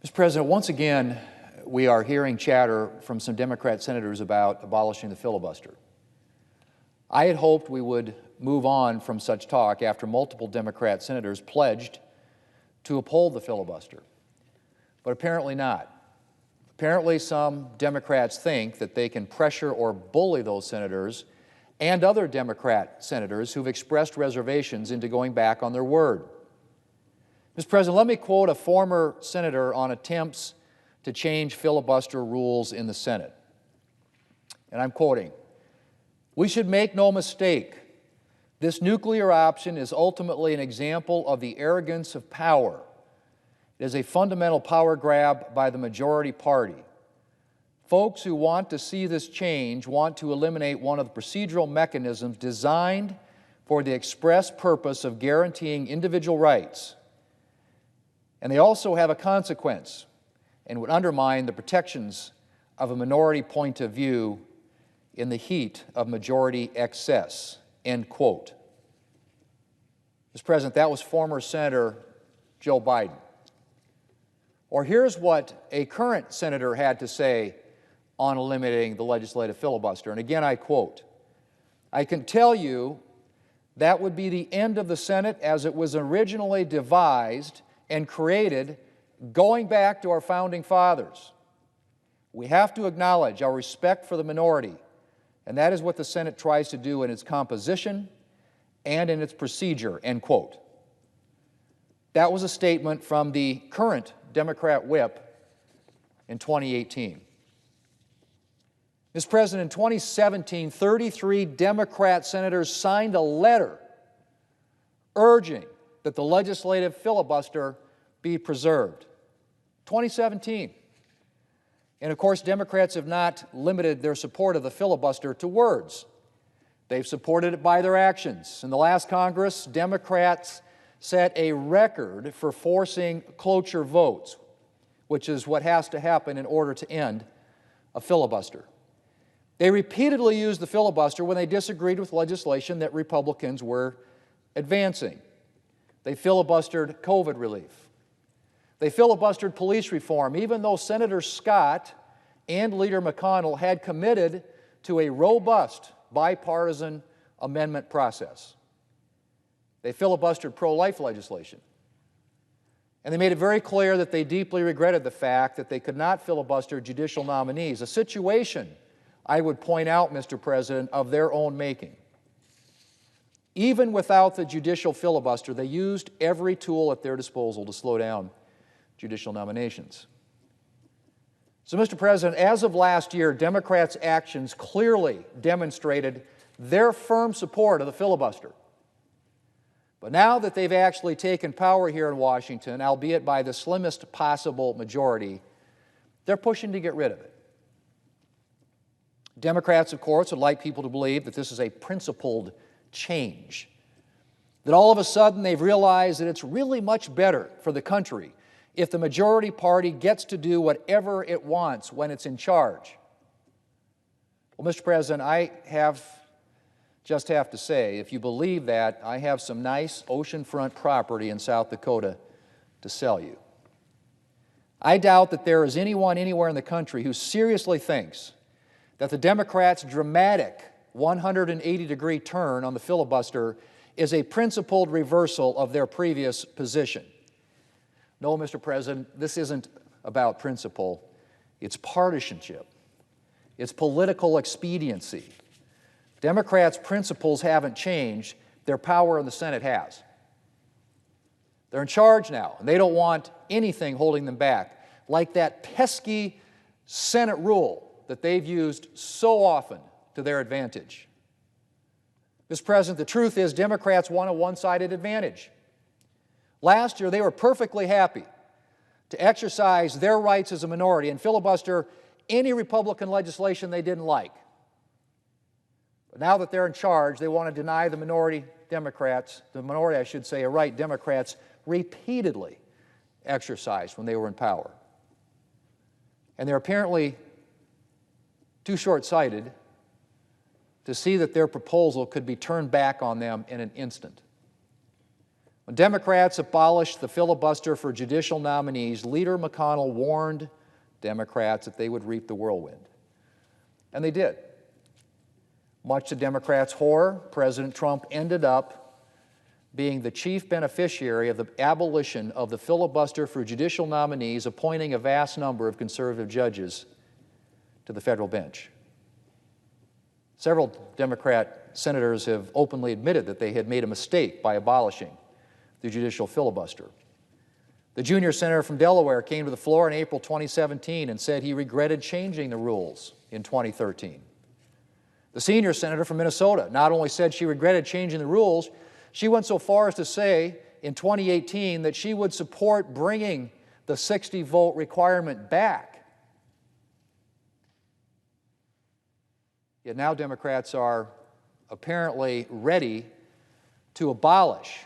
Mr. President, once again, we are hearing chatter from some Democrat senators about abolishing the filibuster. I had hoped we would move on from such talk after multiple Democrat senators pledged to uphold the filibuster, but apparently not. Apparently, some Democrats think that they can pressure or bully those senators and other Democrat senators who've expressed reservations into going back on their word. Mr. President, let me quote a former senator on attempts to change filibuster rules in the Senate. And I'm quoting, "We should make no mistake. This nuclear option is ultimately an example of the arrogance of power. It is a fundamental power grab by the majority party. Folks who want to see this change want to eliminate one of the procedural mechanisms designed for the express purpose of guaranteeing individual rights. And they also have a consequence and would undermine the protections of a minority point of view in the heat of majority excess," end quote. Mr. President, that was former Senator Joe Biden. Or here's what a current senator had to say on eliminating the legislative filibuster. And again, I quote, "I can tell you that would be the end of the Senate as it was originally devised and created, going back to our founding fathers. We have to acknowledge our respect for the minority, and that is what the Senate tries to do in its composition and in its procedure," end quote. That was a statement from the current Democrat whip in 2018. Mr. President, in 2017, 33 Democrat senators signed a letter urging that the legislative filibuster be preserved. 2017. And of course, Democrats have not limited their support of the filibuster to words. They've supported it by their actions. In the last Congress, Democrats set a record for forcing cloture votes, which is what has to happen in order to end a filibuster. They repeatedly used the filibuster when they disagreed with legislation that Republicans were advancing. They filibustered COVID relief. They filibustered police reform, even though Senator Scott and Leader McConnell had committed to a robust bipartisan amendment process. They filibustered pro-life legislation. And they made it very clear that they deeply regretted the fact that they could not filibuster judicial nominees, a situation, I would point out, Mr. President, of their own making. Even without the judicial filibuster, they used every tool at their disposal to slow down judicial nominations. So, Mr. President, as of last year, Democrats' actions clearly demonstrated their firm support of the filibuster. But now that they've actually taken power here in Washington, albeit by the slimmest possible majority, they're pushing to get rid of it. Democrats, of course, would like people to believe that this is a principled change, that all of a sudden they've realized that it's really much better for the country if the majority party gets to do whatever it wants when it's in charge. Well, Mr. President, I just have to say, if you believe that, I have some nice oceanfront property in South Dakota to sell you. I doubt that there is anyone anywhere in the country who seriously thinks that the Democrats' dramatic 180-degree turn on the filibuster is a principled reversal of their previous position. No, Mr. President, this isn't about principle. It's partisanship. It's political expediency. Democrats' principles haven't changed. Their power in the Senate has. They're in charge now, and they don't want anything holding them back, like that pesky Senate rule that they've used so often to their advantage. Mr. President, the truth is Democrats want a one-sided advantage. Last year, they were perfectly happy to exercise their rights as a minority and filibuster any Republican legislation they didn't like. But now that they're in charge, they want to deny the minority Democrats, the minority, I should say, a right Democrats repeatedly exercised when they were in power. And they're apparently too short-sighted to see that their proposal could be turned back on them in an instant. When Democrats abolished the filibuster for judicial nominees, Leader McConnell warned Democrats that they would reap the whirlwind. And they did. Much to Democrats' horror, President Trump ended up being the chief beneficiary of the abolition of the filibuster for judicial nominees, appointing a vast number of conservative judges to the federal bench. Several Democrat senators have openly admitted that they had made a mistake by abolishing the judicial filibuster. The junior senator from Delaware came to the floor in April 2017 and said he regretted changing the rules in 2013. The senior senator from Minnesota not only said she regretted changing the rules, she went so far as to say in 2018 that she would support bringing the 60-vote requirement back. Yet now Democrats are apparently ready to abolish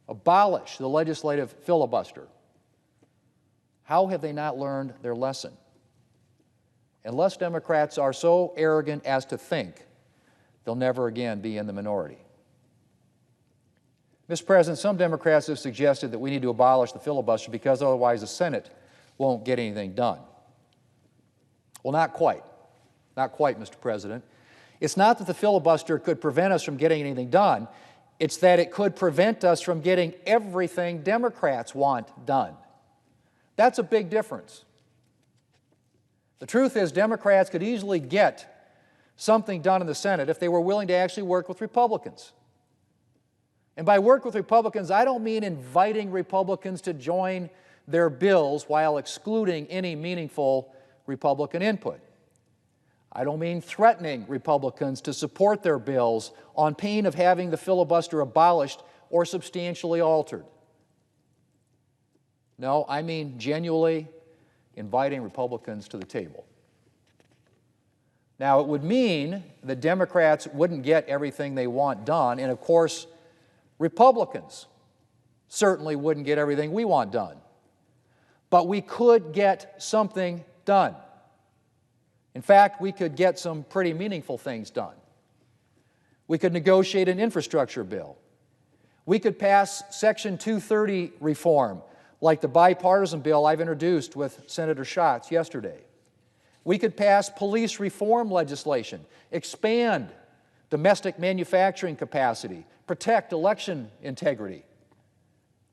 the legislative filibuster. How have they not learned their lesson? Unless Democrats are so arrogant as to think they'll never again be in the minority. Mr. President, some Democrats have suggested that we need to abolish the filibuster because otherwise the Senate won't get anything done. Well, not quite. Not quite, Mr. President. It's not that the filibuster could prevent us from getting anything done. It's that it could prevent us from getting everything Democrats want done. That's a big difference. The truth is, Democrats could easily get something done in the Senate if they were willing to actually work with Republicans. And by work with Republicans, I don't mean inviting Republicans to join their bills while excluding any meaningful Republican input. I don't mean threatening Republicans to support their bills on pain of having the filibuster abolished or substantially altered. No, I mean genuinely inviting Republicans to the table. Now, it would mean that Democrats wouldn't get everything they want done, and of course, Republicans certainly wouldn't get everything we want done. But we could get something done. In fact, we could get some pretty meaningful things done. We could negotiate an infrastructure bill. We could pass Section 230 reform, like the bipartisan bill I've introduced with Senator Schatz yesterday. We could pass police reform legislation, expand domestic manufacturing capacity, protect election integrity.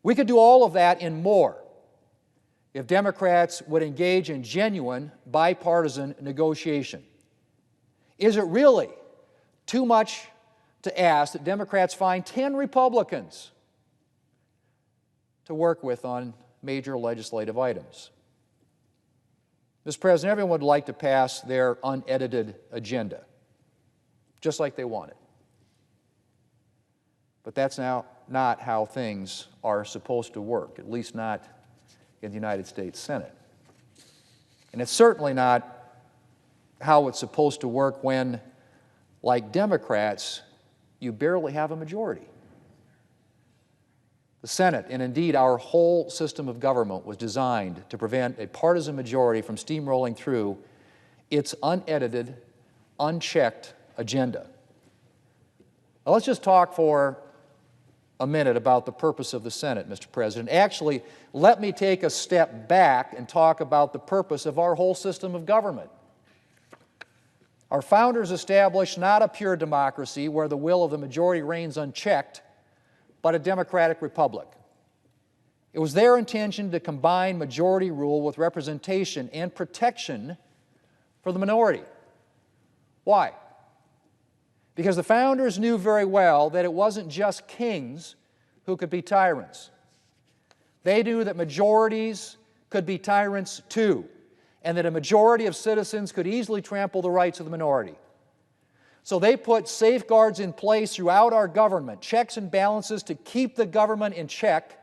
We could do all of that and more if Democrats would engage in genuine bipartisan negotiation. Is it really too much to ask that Democrats find 10 Republicans to work with on major legislative items? Mr. President, everyone would like to pass their unedited agenda, just like they want it. But that's now not how things are supposed to work, at least not in the United States Senate. And it's certainly not how it's supposed to work when, like Democrats, you barely have a majority. The Senate, and indeed our whole system of government, was designed to prevent a partisan majority from steamrolling through its unedited, unchecked agenda. Now let's just talk for a minute about the purpose of the Senate, Mr. President. Actually, let me take a step back and talk about the purpose of our whole system of government. Our founders established not a pure democracy where the will of the majority reigns unchecked, but a democratic republic. It was their intention to combine majority rule with representation and protection for the minority. Why? Because the founders knew very well that it wasn't just kings who could be tyrants. They knew that majorities could be tyrants too, and that a majority of citizens could easily trample the rights of the minority. So they put safeguards in place throughout our government, checks and balances to keep the government in check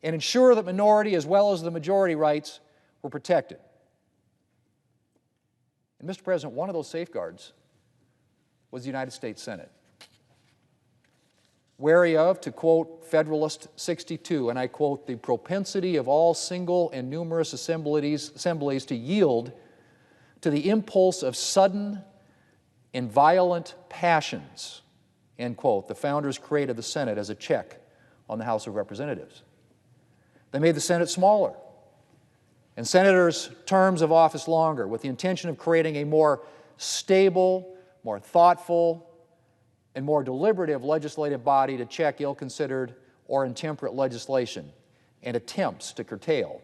and ensure that minority as well as the majority rights were protected. And Mr. President, one of those safeguards was the United States Senate. Wary of, to quote Federalist 62, and I quote, the propensity of all single and numerous assemblies to yield to the impulse of sudden and violent passions, end quote. The founders created the Senate as a check on the House of Representatives. They made the Senate smaller and senators' terms of office longer with the intention of creating a more stable, more thoughtful, and more deliberative legislative body to check ill-considered or intemperate legislation and attempts to curtail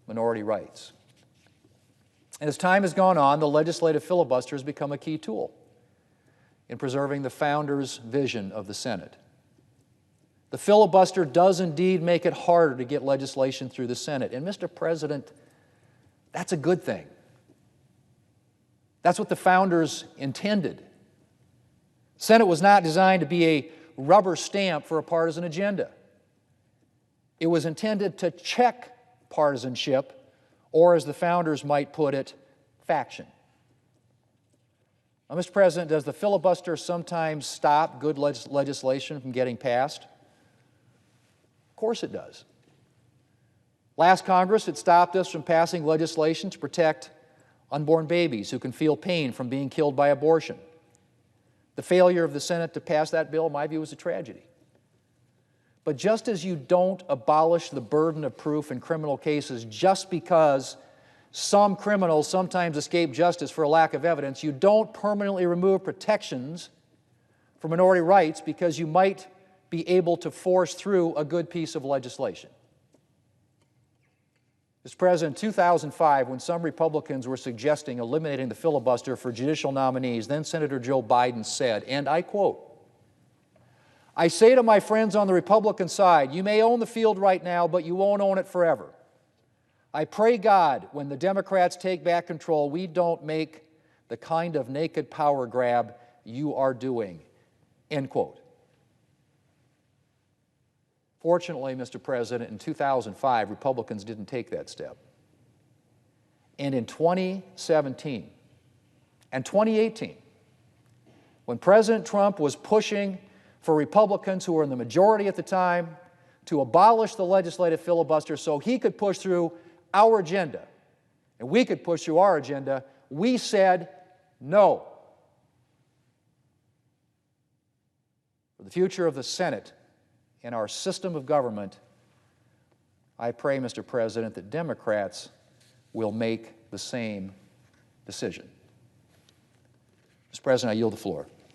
minority rights. And as time has gone on, the legislative filibuster has become a key tool in preserving the founders' vision of the Senate. The filibuster does indeed make it harder to get legislation through the Senate. And Mr. President, that's a good thing. That's what the founders intended. The Senate was not designed to be a rubber stamp for a partisan agenda. It was intended to check partisanship, or as the founders might put it, faction. Now, Mr. President, does the filibuster sometimes stop good legislation from getting passed? Of course it does. Last Congress, it stopped us from passing legislation to protect unborn babies who can feel pain from being killed by abortion. The failure of the Senate to pass that bill, in my view, was a tragedy. But just as you don't abolish the burden of proof in criminal cases just because some criminals sometimes escape justice for a lack of evidence, you don't permanently remove protections for minority rights because you might be able to force through a good piece of legislation. Mr. President, in 2005, when some Republicans were suggesting eliminating the filibuster for judicial nominees, then Senator Joe Biden said, and I quote, "I say to my friends on the Republican side, you may own the field right now, but you won't own it forever. I pray God, when the Democrats take back control, we don't make the kind of naked power grab you are doing." End quote. Fortunately, Mr. President, in 2005, Republicans didn't take that step. And in 2017 and 2018, when President Trump was pushing for Republicans who were in the majority at the time to abolish the legislative filibuster so he could push through our agenda, and we could push through our agenda, we said no. For the future of the Senate and our system of government, I pray, Mr. President, that Democrats will make the same decision. Mr. President, I yield the floor.